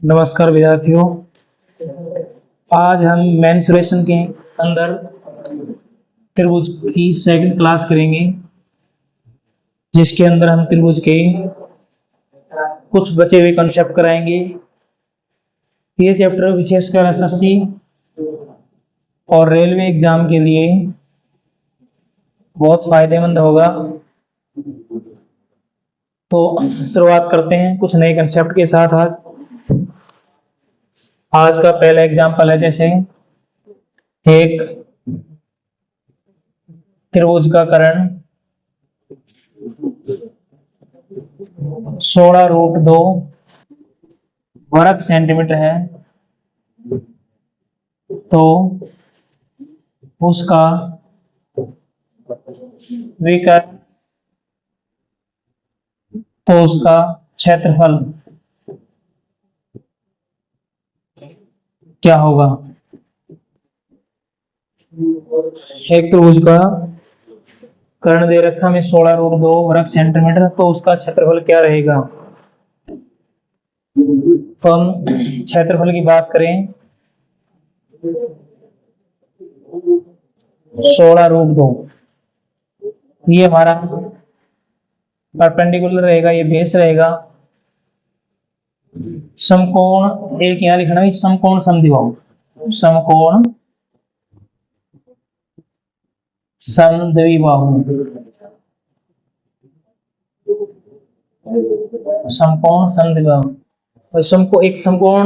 नमस्कार विद्यार्थियों। आज हम मेंसुरेशन के अंदर त्रिभुज की सेकंड क्लास करेंगे, जिसके अंदर हम त्रिभुज के कुछ बचे हुए कंसेप्ट कराएंगे। ये चैप्टर विशेषकर एसएससी और रेलवे एग्जाम के लिए बहुत फायदेमंद होगा। तो शुरुआत करते हैं कुछ नए कंसेप्ट के साथ। आज का पहला एग्जाम्पल है, जैसे एक त्रिभुज का कर्ण 16√2 वर्ग सेंटीमीटर है, तो उसका विकर्ण, तो उसका क्षेत्रफल क्या होगा। एक त्रिभुज का कर्ण दे रखा हमें 16√2 वर्ग सेंटीमीटर, तो उसका क्षेत्रफल क्या रहेगा। तो हम क्षेत्रफल की बात करें, 16√2 ये हमारा परपेंडिकुलर रहेगा, ये बेस रहेगा। समकोण एक यहाँ लिखना है, समकोण समद्विबाहु, समकोण समद्विबाहु, समकोण समद्विबाहु। एक समकोण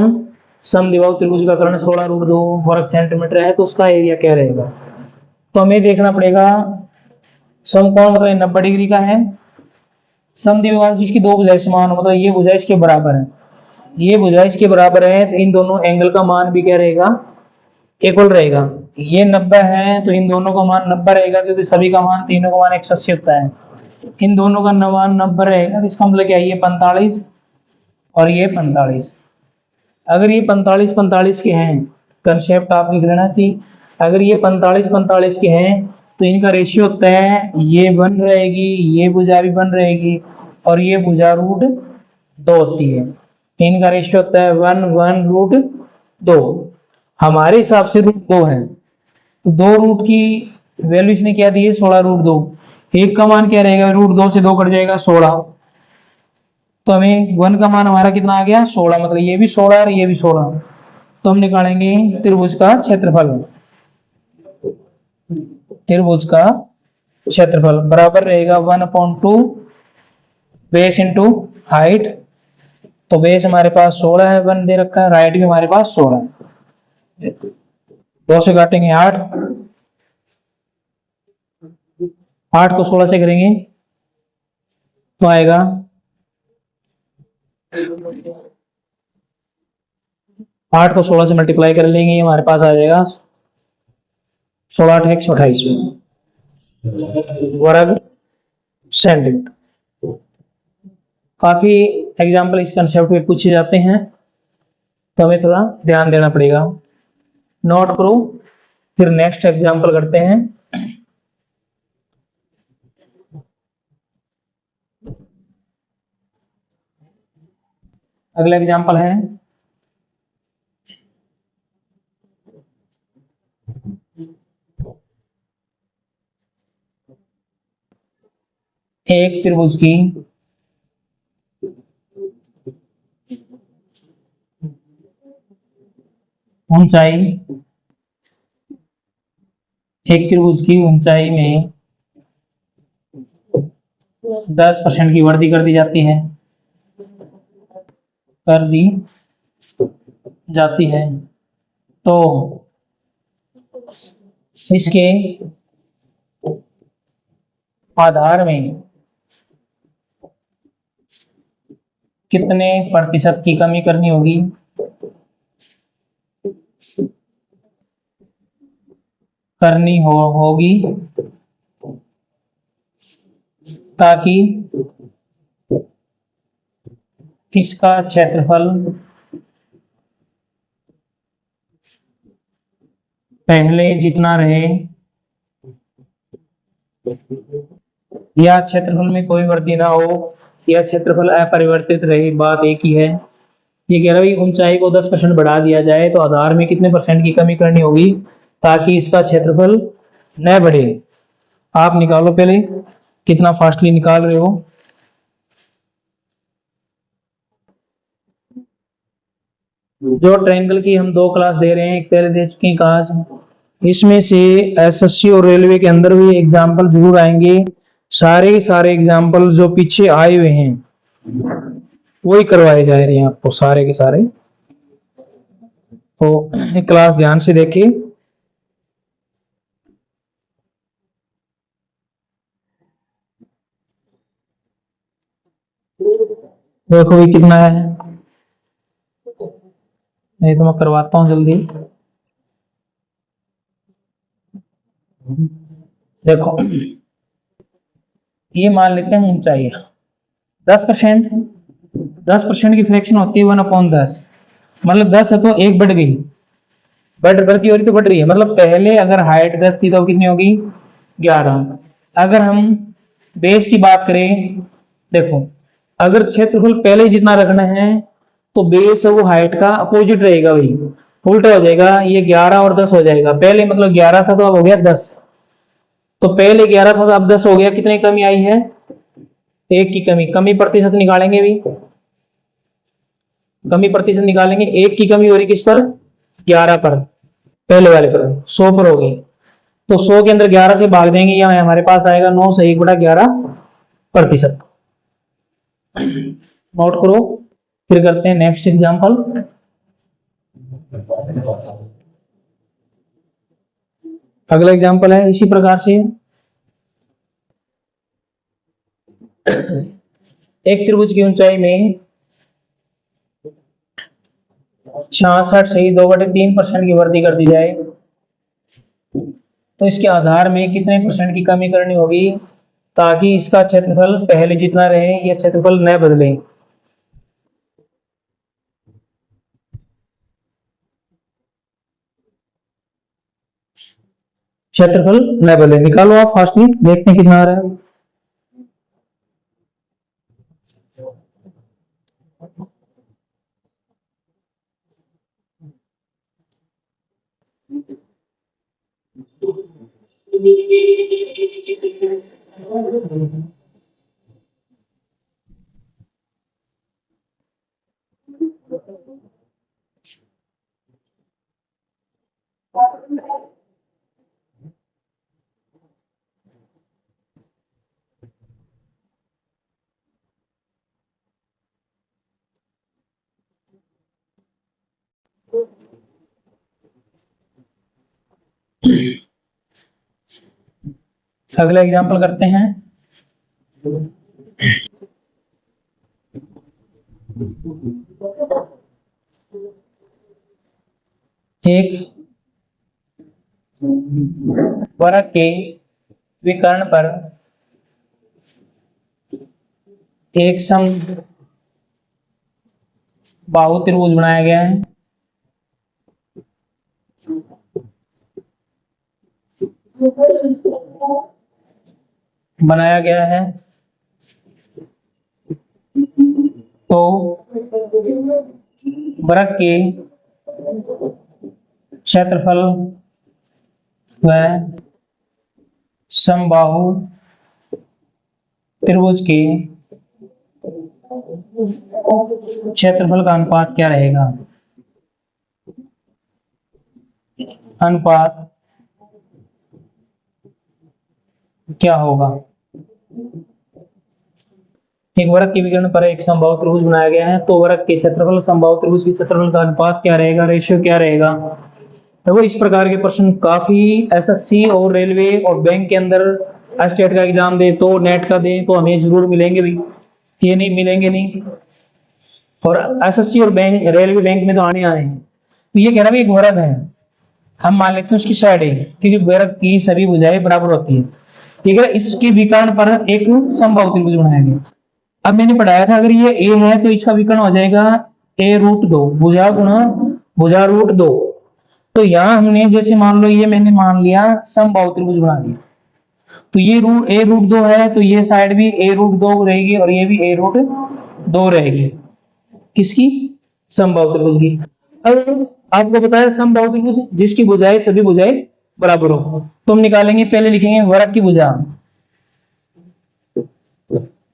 समद्विबाहु त्रिभुज का कर्ण 16√2 वर्ग सेंटीमीटर है, तो उसका एरिया क्या रहेगा। तो हमें देखना पड़ेगा, समकोण मतलब 90 डिग्री का है, समद्विबाहु जिसकी दो भुजाएं समान हो, मतलब ये भुजा इसके बराबर है, ये भुजा इसके बराबर है, तो इन दोनों एंगल का मान भी क्या रहेगा, इक्वल रहेगा। ये 90 है तो इन दोनों का मान 90 रहेगा, क्योंकि सभी का मान, तीनों का मान 180 होता है। इन दोनों का मान 90 रहेगा, तो इसका मतलब क्या है, ये 45 और ये 45। अगर ये 45 45 के हैं, कंसेप्ट आप लिख लेना चाहिए, अगर ये 45 45 के हैं तो इनका रेशियो होता है, ये 1 रहेगी, ये भुजा भी 1 रहेगी, और ये भुजा √2 होती है। इनका रेशियो होता है 1 1 √2। हमारे हिसाब से √2 है, तो दो रूट की वैल्यू इसने क्या दी है, 16√2। एक का मान क्या रहेगा, √2 से 2 कट जाएगा 16, तो हमें 1 का मान हमारा कितना आ गया, 16, मतलब ये भी 16 और ये भी 16। तो हम निकालेंगे त्रिभुज का क्षेत्रफल। त्रिभुज का क्षेत्रफल बराबर रहेगा 1/2 बेस इंटू हाइट। तो बेस हमारे पास 16 है, 1 दे रखा है, हाइट भी हमारे पास 16 है। 2 से काटेंगे 8, 8 को 16 से करेंगे तो आएगा 8 को 16 से मल्टीप्लाई कर लेंगे, हमारे पास आ जाएगा 16 8 128 वर्ग सेंटीमीटर। काफी एग्जाम्पल इस कंसेप्ट में पूछे जाते हैं, तो हमें थोड़ा ध्यान देना पड़ेगा। नोट करो, फिर नेक्स्ट एग्जाम्पल करते हैं। अगला एग्जाम्पल है, एक त्रिभुज की ऊंचाई, एक त्रिभुज की ऊंचाई में 10% की वृद्धि कर दी जाती है, कर दी जाती है। तो इसके आधार में कितने प्रतिशत की कमी करनी होगी, होगी, ताकि इसका क्षेत्रफल पहले जितना रहे या क्षेत्रफल में कोई वृद्धि ना हो या क्षेत्रफल अपरिवर्तित रहे, बात एक ही है। ये कह रहा है ऊंचाई को 10% बढ़ा दिया जाए तो आधार में कितने परसेंट की कमी करनी होगी ताकि इसका क्षेत्रफल न बढ़े। आप निकालो पहले, कितना फास्टली निकाल रहे हो। जो ट्रायंगल की हम 2 क्लास दे रहे हैं, एक पहले दे चुके हैं क्लास, इसमें से एसएससी और रेलवे के अंदर भी एग्जाम्पल जरूर आएंगे। सारे के सारे एग्जाम्पल जो पीछे आए हुए हैं वही करवाए जा रहे हैं आपको, सारे के सारे। तो क्लास ध्यान से देखिए। देखो ये कितना है, नहीं तो मैं करवाता हूँ जल्दी। देखो ये मान लेते हैं ऊंचाई 10%। 10% की फ्रैक्शन होती है 1/10, मतलब 10 है तो एक बढ़ गई, बढ़ती हो रही तो बढ़ रही है। मतलब पहले अगर हाइट 10 थी तो कितनी होगी 11। अगर हम बेस की बात करें, देखो अगर क्षेत्रफल पहले जितना रखना है तो बेस है वो हाइट का अपोजिट रहेगा, भाई उल्टा हो जाएगा, ये 11 और 10 हो जाएगा। पहले मतलब 11 था तो अब हो गया 10, तो पहले 11 था तो अब 10 हो गया। कितनी कमी आई है, एक की कमी। कमी प्रतिशत निकालेंगे भी, कमी प्रतिशत निकालेंगे, एक की कमी हो रही किस पर 11 पर, पहले वाले पर 100 पर होगी, तो 100 के अंदर 11 से भाग देंगे, यहाँ हमारे पास आएगा 9 से 1/11%। नोट करो। फिर करते हैं नेक्स्ट एग्जांपल। अगला एग्जांपल है इसी प्रकार से, एक त्रिभुज की ऊंचाई में 66 से 2/3% की वृद्धि कर दी जाए तो इसके आधार में कितने परसेंट की कमी करनी होगी ताकि इसका क्षेत्रफल पहले जितना रहे या क्षेत्रफल न बदले। क्षेत्रफल न बदले, निकालो आप फास्टली, देखते हैं कितना आ रहा है। अगला एग्जांपल करते हैं। एक वर्ग के विकर्ण पर एक समबाहु त्रिभुज बनाया गया है। बनाया गया है तो वर्ग के क्षेत्रफल व समबाहु त्रिभुज के क्षेत्रफल का अनुपात क्या रहेगा। अनुपात क्या होगा। एक वर्ग के विकर्ण पर एक समबाहु त्रिभुज बनाया गया है तो वर्ग के क्षेत्रफल समबाहु त्रिभुज के क्षेत्रफल का अनुपात क्या रहेगा, रेशियो क्या रहेगा। तो इस प्रकार के प्रश्न काफी एसएससी और रेलवे और बैंक के अंदर स्टेट का एग्जाम दे तो नेट का दे तो हमें जरूर मिलेंगे भी, ये नहीं मिलेंगे नहीं। और एसएससी और बैंक रेलवे बैंक में तो आने आए हैं। तो ये कह रहा है एक वर्ग है, हम मान लेते हैं उसकी साइड है क्योंकि वर्ग की सभी भुजाएं बराबर होती है, ठीक है। इसके विकर्ण पर एक समबाहु त्रिभुज बनाया गया। अब मैंने पढ़ाया था अगर ये ए है तो इसका विकर्ण हो जाएगा a√2, भुजा गुणा भुजा √2। तो यहां हमने जैसे मान लो ये मैंने मान लिया समबाहु त्रिभुज बना दिया, तो ये रूट ए रूट 2 है, तो ये साइड भी ए रूट 2 रहेगी और ये भी ए रूट 2 रहेगी। किसकी? समबाहु त्रिभुज की। अब आपको पता है समबाहु त्रिभुज जिसकी भुजाएं सभी भुजाएं बराबर हो, तो हम निकालेंगे, पहले लिखेंगे वृत्त की भुजा।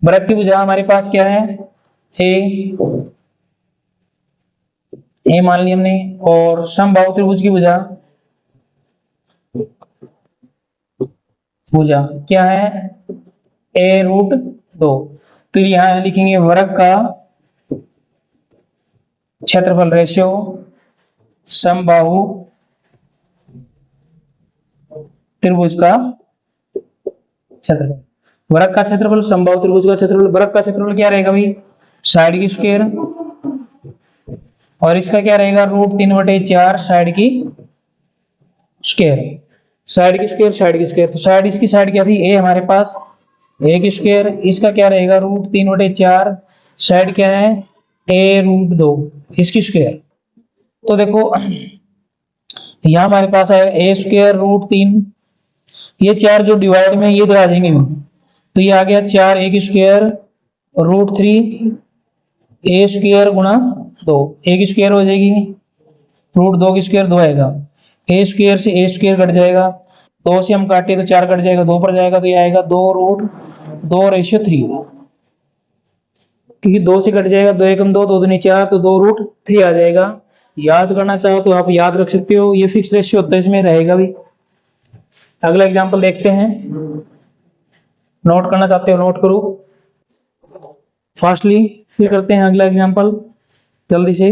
वृत्त की भुजा हमारे पास क्या है? ए, ए मान लिया हमने। और समबाहु त्रिभुज की भुजा, भुजा क्या है? ए रूट 2। फिर यहां लिखेंगे वृत्त का क्षेत्रफल रेशियो समबाहु त्रिभुज का क्षेत्रफल। वृत्त का क्षेत्रफल समबाहु त्रिभुज का क्षेत्रफल। वृत्त का क्षेत्रफल क्या रहेगा भाई? साइड की स्क्वायर, और इसका क्या रहेगा? √3/4 साइड की स्क्वायर। साइड की स्क्वायर, साइड की स्क्वायर, तो साइड, इसकी साइड क्या थी? ए हमारे पास, ए की स्क्वायर, इसका क्या रहेगा? √3/4, साइड क्या है? a√2, इसकी स्क्वायर। तो देखो यहां हमारे पास है a²√3, ये 4 जो डिवाइड में ये तो आ जाएंगे, तो ये आ गया 4 a की स्क्वायर √3 a² गुणा 2, a की स्क्वायर हो जाएगी, √2 की स्क्वायर 2 आएगा, a² से a² कट जाएगा, 2 से हम काटे तो 4 कट जाएगा, 2 पर जाएगा तो ये आएगा 2√2/3, क्योंकि 2 से कट जाएगा, 2 एकम 2, 2 दूनी 4, तो 2√3 आ जाएगा। याद करना चाहो तो आप याद रख सकते हो, ये फिक्स रेशियो होता है, इसमें रहेगा भी। अगला एग्जांपल देखते हैं। नोट करना चाहते हो नोट करो फास्टली, फिर करते हैं अगला एग्जांपल जल्दी से।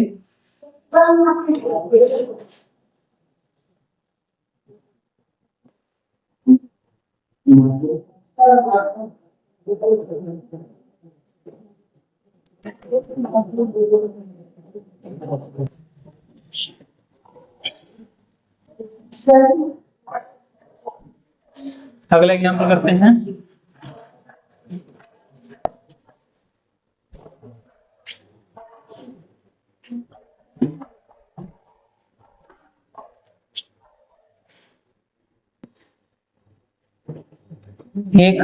अगला एग्जांपल करते हैं। एक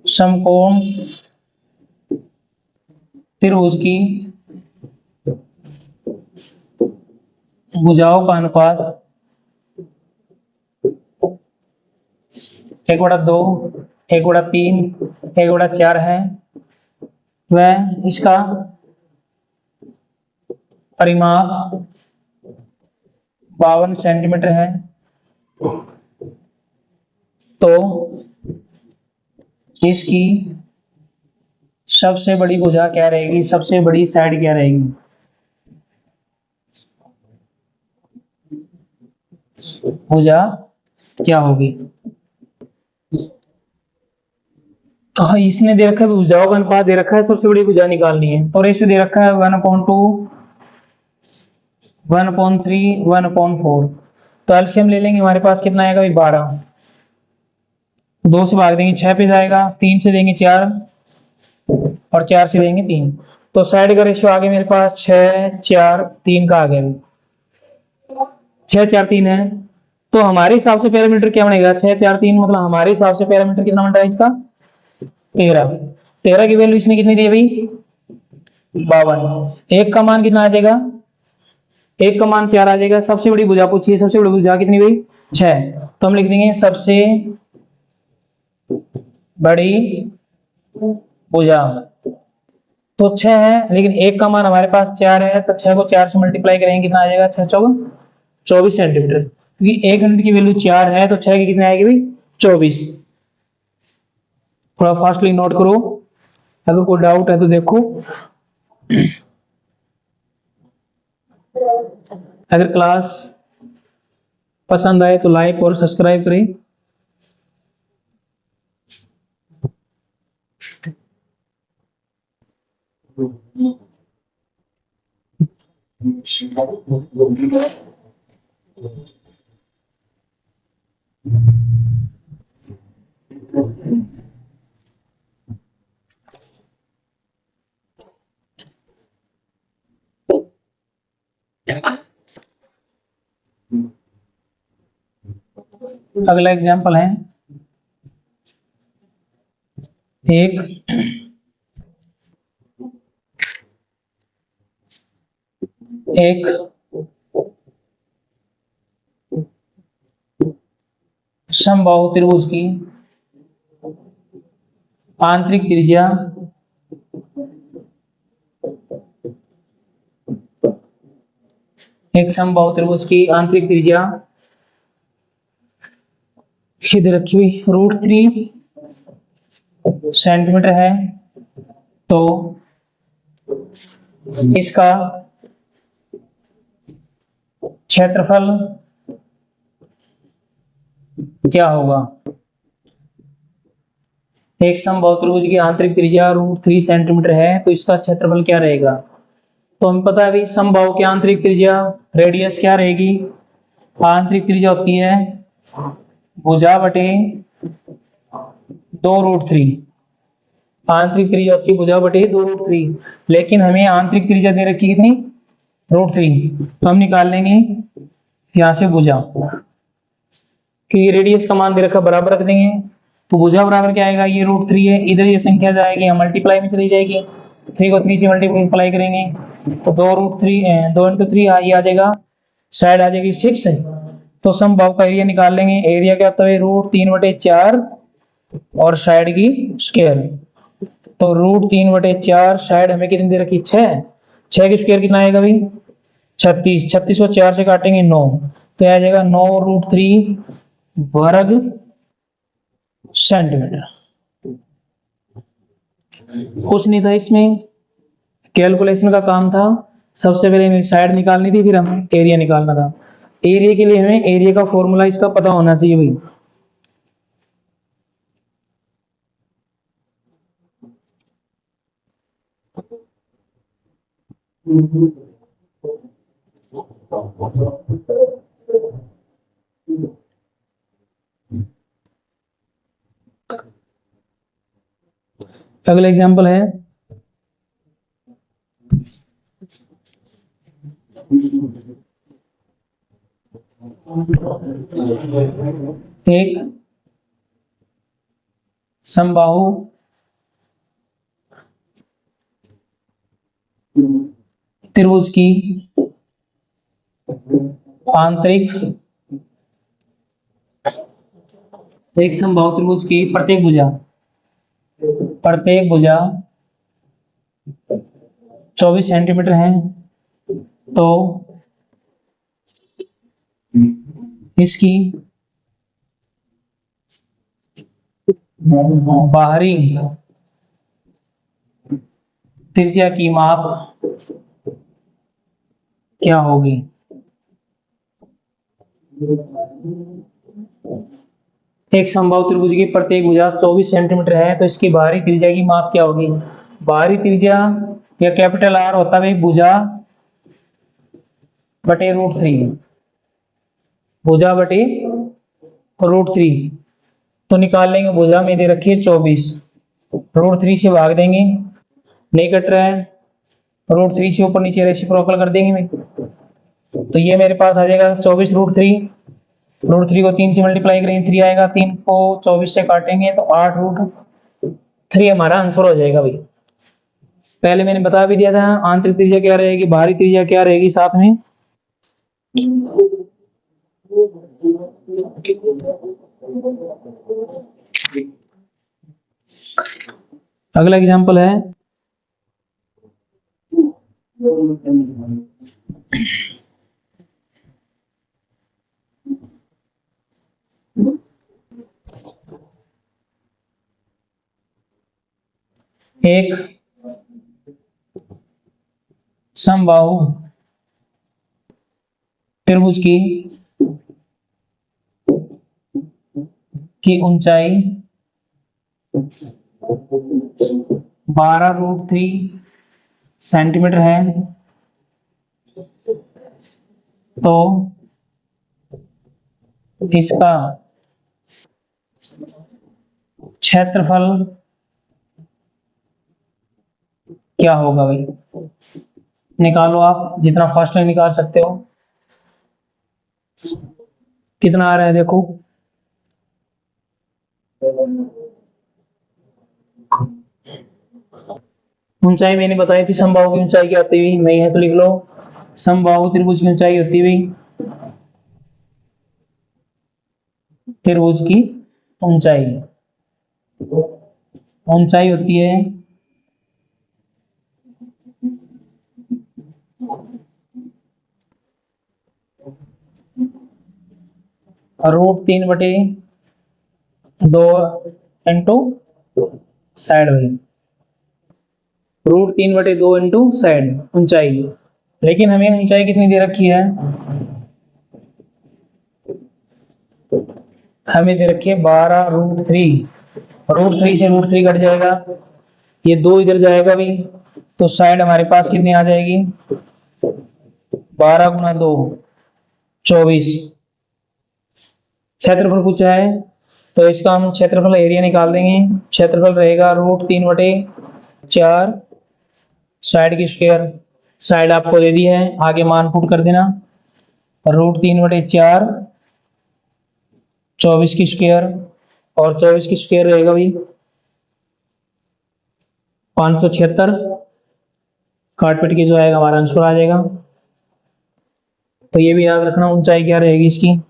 समकोण त्रिभुज की भुजाओं का अनुपात 1/2, 1/3, 1/4 है, वह इसका परिमाप 52 सेंटीमीटर है। तो इसकी सबसे बड़ी भुजा क्या रहेगी? सबसे बड़ी साइड क्या रहेगी? भुजा क्या होगी? तो हाँ, इसने दे रखा है भुजाओं का अनुपात दे रखा है, सबसे बड़ी भुजा निकालनी है, तो रेशियो दे रखा है 1/2, 1/3, 1/4। तो एलसीएम ले लेंगे, हमारे पास कितना आएगा भाई? 12। 2 से भाग देंगे 6 पे जाएगा, 3 से देंगे 4 और 4 से देंगे 3। तो साइड का रेशियो आ गया मेरे पास 6:4:3 का आ गया, 6:4:3 है। तो हमारे हिसाब से पैरामीटर क्या बनेगा? 6:4:3 मतलब हमारे हिसाब से पैरामीटर कितना बन रहा है इसका? 13। 13 की वैल्यू इसने कितनी दी है भाई? 52। एक का मान कितना आ जाएगा? एक का मान 4 आ जाएगा। सबसे बड़ी भुजा पूछिए, सबसे बड़ी भुजा कितनी हुई? 6। तो हम लिख देंगे सबसे बड़ी भुजा तो 6 है, लेकिन एक का मान हमारे पास 4 है, तो 6 को 4 से मल्टीप्लाई करेंगे, कितना आ जाएगा? 6×4 = 24 सेंटीमीटर, क्योंकि 1 यूनिट की वैल्यू 4 है, तो 6 की कितने आएगी भाई? 24। थोड़ा फास्टली नोट करो, अगर कोई डाउट है तो देखो। अगर क्लास पसंद आए तो लाइक और सब्सक्राइब करें। अगला एग्जांपल है एक समबाहु त्रिभुज की आंतरिक त्रिज्या एक समबाहु त्रिभुज की आंतरिक त्रिज्या सीधे रखी हुई √3 सेंटीमीटर है, तो इसका क्षेत्रफल क्या होगा। एक समबाहु त्रिभुज की आंतरिक त्रिज्या √3 सेंटीमीटर है, तो इसका क्षेत्रफल क्या रहेगा। तो हमें पता है भाई समबाहु की आंतरिक त्रिज्या रेडियस क्या रहेगी। आंतरिक त्रिज्या होती है भुजा बटे 2√3। आंतरिक त्रिज्या होती है भुजा बटे 2√3, लेकिन हमें आंतरिक त्रिज्या दे रखी कितनी √3, तो हम निकाल लेंगे यहां से भुजा, क्योंकि रेडियस का मान दे रखा बराबर रख देंगे, तो भुजा बराबर क्या आएगा, ये √3 है, इधर ये संख्या जाएगी मल्टीप्लाई में चली जाएगी, 3 को 3 से मल्टीप्लाई करेंगे तो 2√3 2 × 3 ये आ जाएगा, साइड आ जाएगी 6। तो समबाहु का एरिया निकाल लेंगे। एरिया क्या होता है √3/4 और साइड की स्क्वायर, तो √3/4 साइड हमें कितनी दे रखी 6 की स्क्वायर कितना आएगा भाई 36। 36 को 4 से काटेंगे 9, तो आ जाएगा 9√3 वर्ग सेंटीमीटर। कुछ नहीं था इसमें, कैलकुलेशन का काम था। सबसे पहले हमें साइड निकालनी थी, फिर हमें एरिया निकालना था। एरिया के लिए हमें एरिया का फॉर्मूला इसका पता होना चाहिए भाई। अगला एग्जांपल है एक समबाहु त्रिभुज की आंतरिक एक समबाहु त्रिभुज की प्रत्येक भुजा 24 सेंटीमीटर है, तो इसकी बाहरी त्रिज्या की माप क्या होगी। एक समबाहु त्रिभुज की प्रत्येक भुजा 24 सेंटीमीटर है, तो इसकी बाहरी त्रिज्या की माप क्या होगी। बाहरी त्रिज्या या कैपिटल आर होता है भुजा बटे √3, भुजा बटे √3, तो निकाल लेंगे। भुजा में दे रखी है 24, √3 से भाग देंगे, नहीं कट रहा है, √3 से ऊपर नीचे रेसिप्रोकल कर देंगे में, तो ये मेरे पास आ जाएगा 24 √3 को 3 से मल्टीप्लाई करेंगे 3 आएगा, 3 को 24 से काटेंगे तो 8√3 हमारा आंसर हो जाएगा भाई। पहले मैंने बता भी दिया था आंतरिक त्रिज्या क्या रहेगी, बाहरी त्रिज्या क्या रहेगी साथ में। अगला एग्जांपल है एक समबाहु त्रिभुज की ऊंचाई 12√3 सेंटीमीटर है, तो इसका क्षेत्रफल क्या होगा भाई। निकालो आप, जितना फास्ट निकाल सकते हो। कितना आ रहा है देखो, ऊंचाई मैंने बताई थी, समबाहु की ऊंचाई क्या होती हुई, नहीं है तो लिख लो। समबाहु त्रिभुज की ऊंचाई होती हुई, त्रिभुज की ऊंचाई, ऊंचाई होती है √3/2 इंटू साइड वाली, √3/2 इंटू साइड ऊंचाई। लेकिन हमें ऊंचाई कितनी दे रखी है, हमें दे रखी है 12√3। √3 से √3 कट जाएगा, ये 2 इधर जाएगा भी, तो साइड हमारे पास कितनी आ जाएगी, 12 गुना 2 24। क्षेत्रफल पूछा है तो इसका हम क्षेत्रफल एरिया निकाल देंगे। क्षेत्रफल रहेगा √3/4 साइड की स्क्वायर, साइड आपको दे दी है, आगे मान पुट कर देना। √3/4 24 की स्क्वायर, और 24 की स्क्वायर रहेगा भाई 576, काट पीट के जो आएगा हमारा आंसर आ जाएगा। तो ये भी याद रखना, ऊंचाई क्या रहेगी इसकी।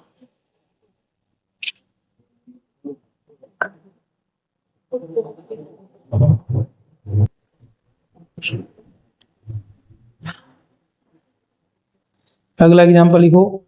अगला एग्जांपल लिखो।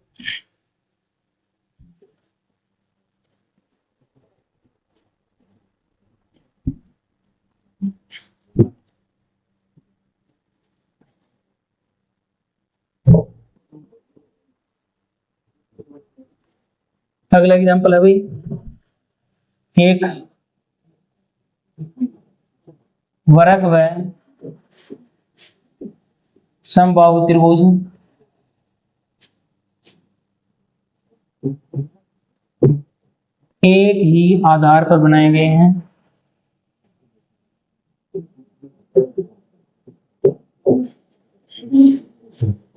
अगला एग्जांपल है भाई, एक वर्ग व समबाहु त्रिभुज एक ही आधार पर बनाए गए हैं,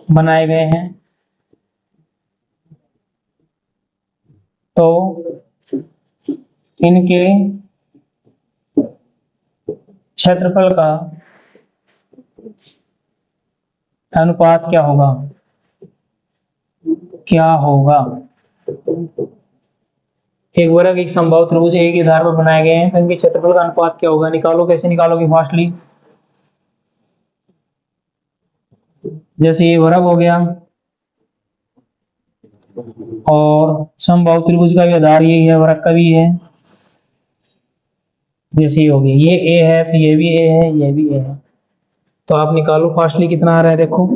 बनाए गए हैं तो इनके क्षेत्रफल का अनुपात क्या होगा, क्या होगा। एक वर्ग एक समबाहु त्रिभुज एक ही आधार पर बनाए गए हैं तो इनके क्षेत्रफल का अनुपात क्या होगा, निकालो। कैसे निकालोगे फास्टली, जैसे ये वर्ग हो गया और समबाहु त्रिभुज का भी आधार यही है, वर्ग का भी है, जैसे ही हो गया ये ए है तो ये भी ए है, ये भी ए है। तो आप निकालो फास्टली कितना आ रहा है, देखो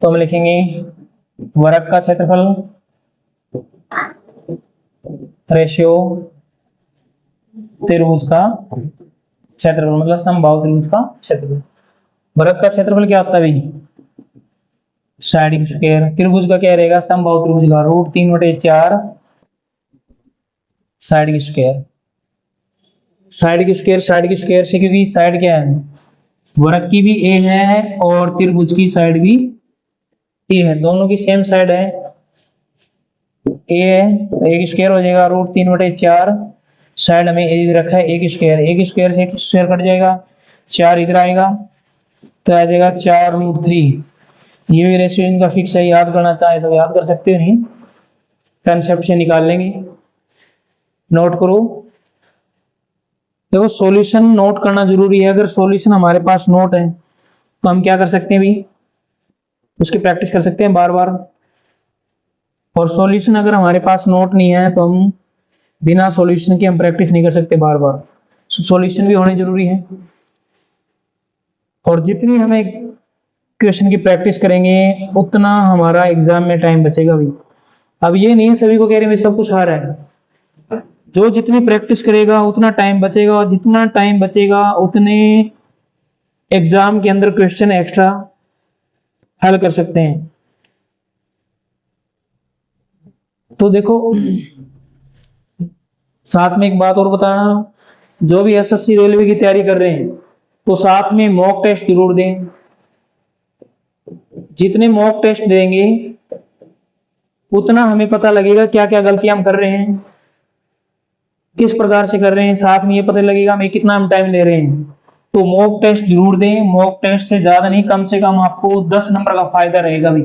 तो हम लिखेंगे वर्ग का क्षेत्रफल रेशियो त्रिभुज का क्षेत्रफल, मतलब समबाहु त्रिभुज का क्षेत्रफल। वर्ग का क्षेत्रफल क्या होता है भाई, साइड की स्क्वायर। त्रिभुज का क्या रहेगा, समबाहु त्रिभुज का √3/4 साइड की स्क्वायर। साइड की स्क्वायर, साइड की स्क्वायर से, क्योंकि साइड क्या है, वर्ग की भी ए है और त्रिभुज की साइड भी ए है, दोनों की सेम साइड है, ए है तो एक स्क्वायर हो जाएगा √3/4। साइड हमें ए रखा है, एक स्क्वायर, एक स्क्वायर से एक स्क्वायर कट जाएगा, 4 इधर आएगा तो आ जाएगा 4√3। ये भी रेशियो इनका फिक्स है, याद करना चाहे तो याद कर सकते हो, नहीं कंसेप्ट से निकाल लेंगे। नोट करो, देखो सॉल्यूशन नोट करना जरूरी है। अगर सॉल्यूशन हमारे पास नोट है तो हम क्या कर सकते हैं भी, उसकी प्रैक्टिस कर सकते हैं बार बार। और सॉल्यूशन अगर हमारे पास नोट नहीं है तो हम बिना सॉल्यूशन के हम प्रैक्टिस नहीं कर सकते बार बार, सॉल्यूशन भी होने जरूरी है। और जितनी हमें क्वेश्चन की प्रैक्टिस करेंगे उतना हमारा एग्जाम में टाइम बचेगा भी। अब ये नहीं है सभी को कह रहे हैं सब कुछ आ रहा है, जो जितनी प्रैक्टिस करेगा उतना टाइम बचेगा, और जितना टाइम बचेगा उतने एग्जाम के अंदर क्वेश्चन एक्स्ट्रा हल कर सकते हैं। तो देखो साथ में एक बात और बताना, जो भी एसएससी रेलवे की तैयारी कर रहे हैं तो साथ में मॉक टेस्ट जरूर दें। जितने मॉक टेस्ट देंगे उतना हमें पता लगेगा क्या क्या गलतियां हम कर रहे हैं, किस प्रकार से कर रहे हैं, साथ में ये पता लगेगा हमें कितना हम टाइम ले रहे हैं। तो मॉक टेस्ट जरूर दें, मॉक टेस्ट से ज्यादा नहीं, कम से कम आपको 10 नंबर का फायदा रहेगा भी।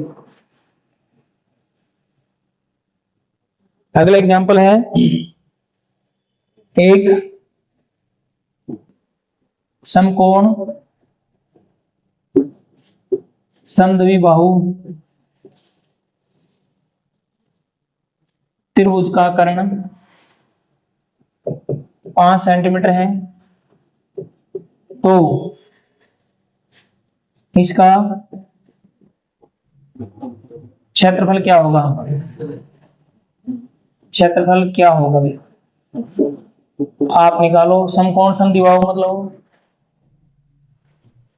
अगला एग्जांपल है, एक समकोण समद्विबाहु त्रिभुज का कर्ण 5 सेंटीमीटर है, तो इसका क्षेत्रफल क्या होगा? क्षेत्रफल क्या होगा भाई? आप निकालो। समकोण समद्विबाहु मतलब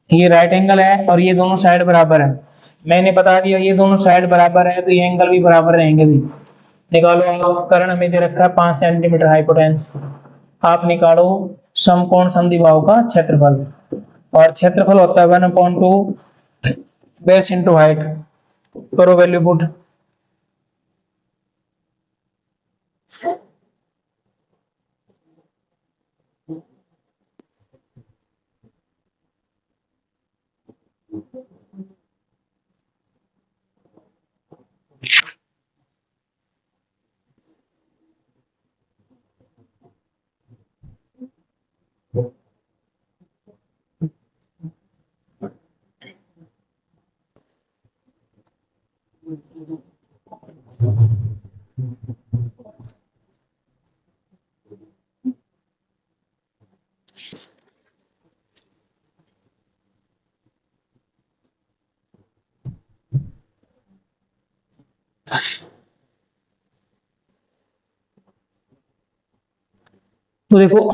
ये राइट एंगल है और ये दोनों साइड बराबर है। मैंने बता दिया ये दोनों साइड बराबर है तो ये एंगल भी बराबर रहेंगे भी। निकालो। कर्ण हमें दे रखा है 5 सेंटीमीटर हाइपोटेन्यूस। आप निकालो समकोण समद्विबाहु का क्षेत्रफल, और क्षेत्रफल होता है 1/2 बेस इंटू हाइट। करो वैल्यू पुट। तो देखो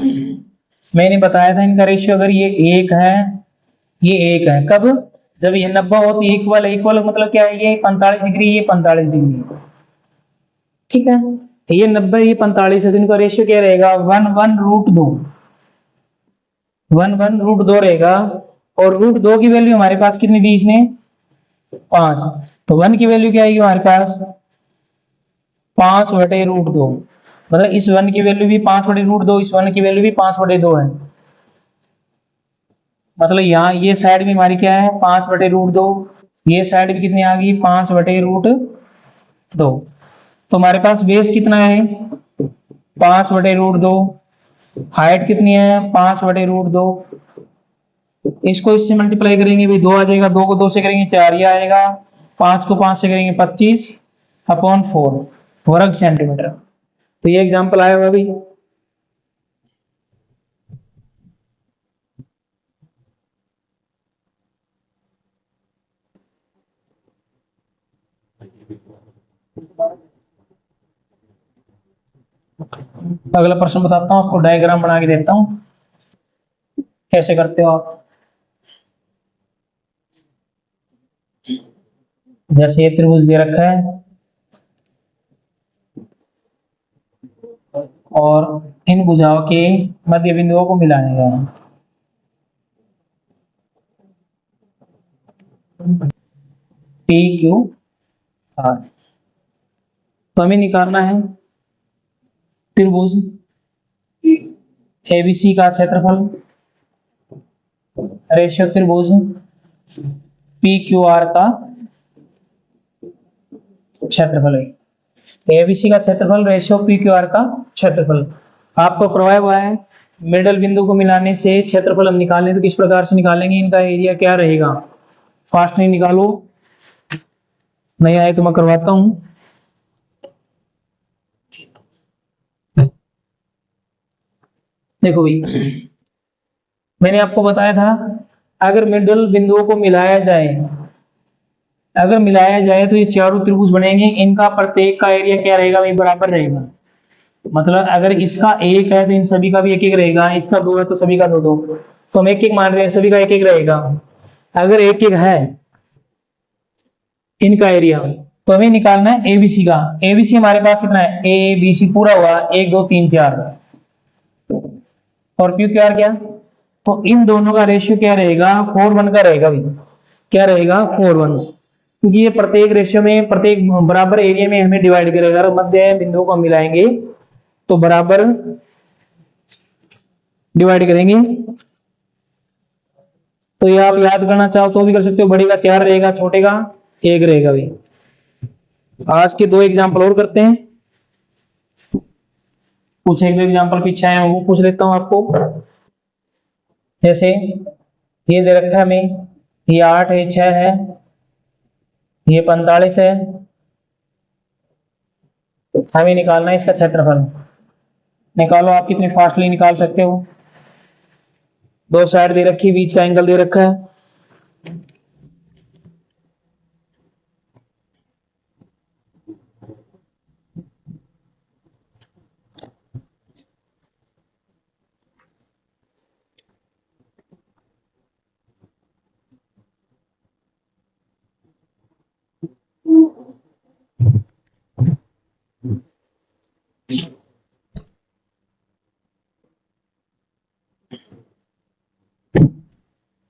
मैंने बताया था इनका रेशियो अगर ये एक है, ये एक है कब? जब ये 90 हो तो इक्वल। इक्वल मतलब क्या है? ये 45 डिग्री, ये 45 डिग्री, ठीक है। ये 90, ये 45 है, तो इनका रेशियो क्या रहेगा? 1/√2। 1/√2 रहेगा। और √2 की वैल्यू हमारे पास कितनी दी इसने? 5। तो 1 की वैल्यू क्या आएगी हमारे पास? 5/√2। मतलब इस 1 की वैल्यू भी 5/√2, इस 1 की वैल्यू भी 5/2 है। मतलब यहाँ ये साइड भी हमारी क्या है? 5/√2। ये साइड भी कितनी आ गई? 5/√2। तो हमारे पास बेस कितना है? 5/√2। हाइट कितनी है? 5/√2। इसको इससे मल्टीप्लाई करेंगे भी 2 आ जाएगा, 2 को 2 से करेंगे 4, ये आएगा। 5 को 5 से करेंगे 25/4 वर्ग सेंटीमीटर। तो ये एग्जांपल आया हुआ अभी। अगला प्रश्न बताता हूँ आपको, डायग्राम बना के देता हूँ कैसे करते हो आप। जैसे ये त्रिभुज दे रखा है और इन भुजाओं के मध्य बिंदुओं को मिलाया गया है। P Q R. तो हमें निकालना है त्रिभुज एबीसी का क्षेत्रफल, रेशियो त्रिभुज पी क्यू आर का क्षेत्रफल है। एबीसी का क्षेत्रफल रेशियो पी क्यू आर का क्षेत्रफल आपको प्रवाह हुआ है। मिडल बिंदु को मिलाने से क्षेत्रफल हम निकालें तो किस प्रकार से निकालेंगे? इनका एरिया क्या रहेगा? फास्ट नहीं निकालो, नहीं आए तो मैं करवाता हूं। देखो भाई, मैंने आपको बताया था अगर मिडल बिंदुओं को मिलाया जाए, अगर मिलाया जाए तो ये चारों त्रिभुज बनेंगे। इनका प्रत्येक का एरिया क्या रहेगा भाई? बराबर रहेगा। मतलब अगर इसका एक है तो इन सभी का भी एक एक रहेगा, इसका दो है तो सभी का दो दो। तो हम एक एक मान रहे हैं, सभी का एक एक रहेगा। अगर एक एक है इनका एरिया, तो हमें निकालना है एबीसी का। एबीसी हमारे पास कितना है? ए बी सी पूरा हुआ 1 2 3 4। और पी क्यू आर क्या? तो इन दोनों का रेशियो क्या रहेगा? 4:1 का रहेगा भाई। क्या रहेगा? 4:1। क्योंकि ये प्रत्येक रेशियो में, प्रत्येक बराबर एरिया में हमें डिवाइड करेगा। अगर मध्य बिंदुओं को मिलाएंगे तो बराबर डिवाइड करेंगे। तो ये आप याद करना चाहो तो भी कर सकते हो। बड़े का 4 रहेगा, छोटे का 1 रहेगा भाई। आज के 2 एग्जाम्पल और करते हैं। कुछ एक दो एग्जाम्पल पीछे आए हैं वो पूछ लेता हूं आपको। जैसे ये दे रखा है हमें, ये 8 है, 6 है, ये 45 है। हमें निकालना है इसका क्षेत्रफल। निकालो, आप कितनी फास्टली निकाल सकते हो। 2 साइड दे रखी, बीच का एंगल दे रखा है।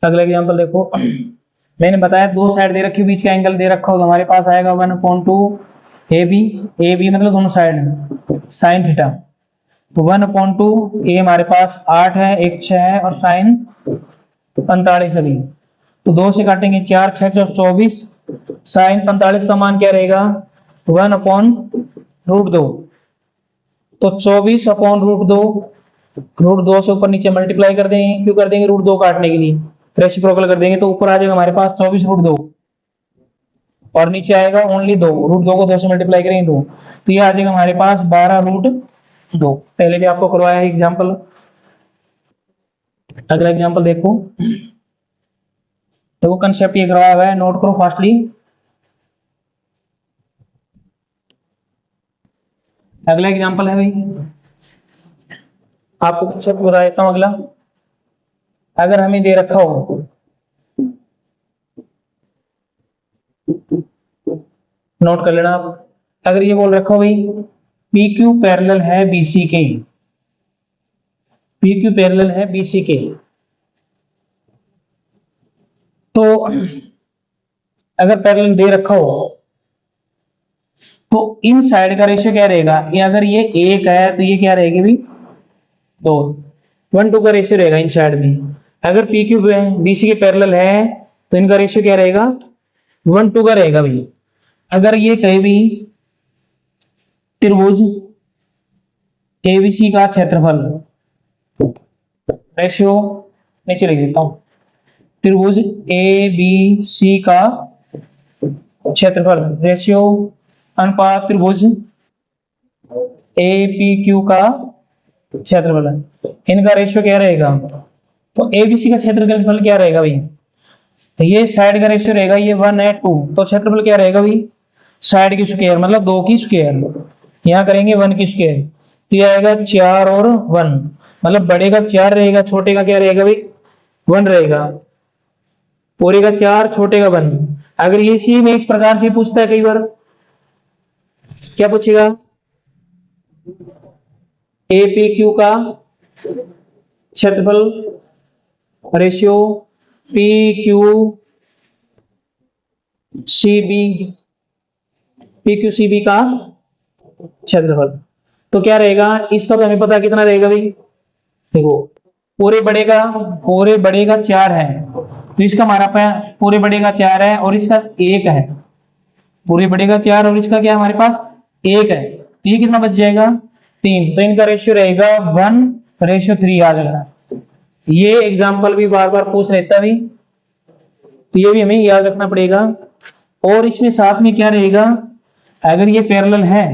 अगला एग्जांपल देखो। मैंने बताया 2 साइड दे रखी, बीच का एंगल दे रखा हो तो हमारे पास आएगा 1/2 ए बी मतलब दोनों साइड साइन थीटा। तो 1/2 ए हमारे पास 8 है, 1 6 है और साइन 45 अभी। तो 2 से काटेंगे 4 6 24, साइन 45 का मान क्या रहेगा 1/√2। तो 24/√2, √2 से ऊपर नीचे मल्टीप्लाई कर देंगे। क्यों कर देंगे? √2 काटने के लिए रेसिप्रोकल कर देंगे तो ऊपर आ जाएगा हमारे पास 24√2 और नीचे आएगा ओनली 2। √2 को 2 से मल्टीप्लाई करेंगे 2, तो ये आ जाएगा हमारे पास 12√2। पहले भी आपको करवाया है एग्जाम्पल। अगला एग्जाम्पल देखो। देखो कंसेप्ट ये करवाया हुआ है, नोट करो फास्टली। अगला एग्जाम्पल है भाई, आपको कंसेप्ट बता देता हूं। अगला, अगर हमें दे रखा हो नोट कर लेना आप। अगर ये बोल रखा हो भाई पी क्यू पैरेलल है बीसी के, पी क्यू पैरेलल है बीसी के, तो अगर पैरेलल दे रखा हो तो इन साइड का रेशियो क्या रहेगा? ये अगर ये 1 है तो ये क्या रहेगी भाई 2, 1:2 का रेशियो रहेगा इन साइड में। अगर पी क्यू बीसी के पैरेलल है तो इनका रेशियो क्या रहेगा 1:2 का रहेगा भाई। अगर ये कहे भी त्रिभुज एबीसी का क्षेत्रफल, रेशियो नीचे लिख देता हूं, त्रिभुज एबीसी का क्षेत्रफल रेशियो अनुपात त्रिभुज एपीक्यू का क्षेत्रफल, इनका रेशियो क्या रहेगा? तो एबीसी का क्षेत्रफल क्या रहेगा भाई? तो ये साइड का रेशियो रहेगा, ये 1 है 2, तो क्षेत्रफल क्या रहेगा भाई साइड की स्क्वायर मतलब 2 की स्क्वायर। यहां करेंगे 1 की स्क्वायर, तो ये आएगा 4 और 1 मतलब बड़े का 4 रहेगा, छोटे का क्या रहेगा भाई 1 रहेगा। पूरे का 4, छोटे का 1। अगर ये सी में इस प्रकार से पूछता है कई बार, क्या पूछेगा एपीक्यू का क्षेत्रफल रेशियो पी क्यू सीबी का क्षेत्रफल, तो क्या रहेगा इसका? तो हमें पता कितना रहेगा भाई। देखो पूरे बड़े का 4 है तो इसका हमारा पूरे बड़े का 4 है और इसका 1 है। पूरे बड़े का 4 और इसका क्या हमारे पास 1 है, तो ये कितना बच जाएगा 3। तो इनका रेशियो रहेगा 1:3 आ जाएगा। ये एग्जाम्पल भी बार बार पूछ लेता भी, तो ये भी हमें याद रखना पड़ेगा। और इसमें साथ में क्या रहेगा, अगर ये पैरेलल है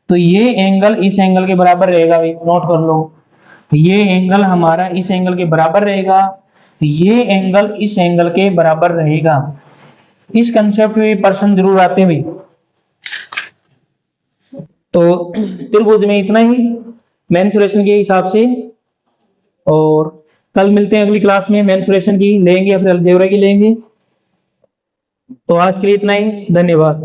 तो ये एंगल इस एंगल के बराबर रहेगा भाई, नोट कर लो। ये एंगल हमारा इस एंगल के बराबर रहेगा, ये एंगल इस एंगल के बराबर रहेगा। इस कंसेप्ट में पर्सन जरूर आते हैं भाई। तो त्रिभुज में इतना ही मेंसुरेशन के हिसाब से, और कल मिलते हैं अगली क्लास में। मेंसुरेशन की लेंगे या फिर अलजेब्रा की लेंगे। तो आज के लिए इतना ही, धन्यवाद।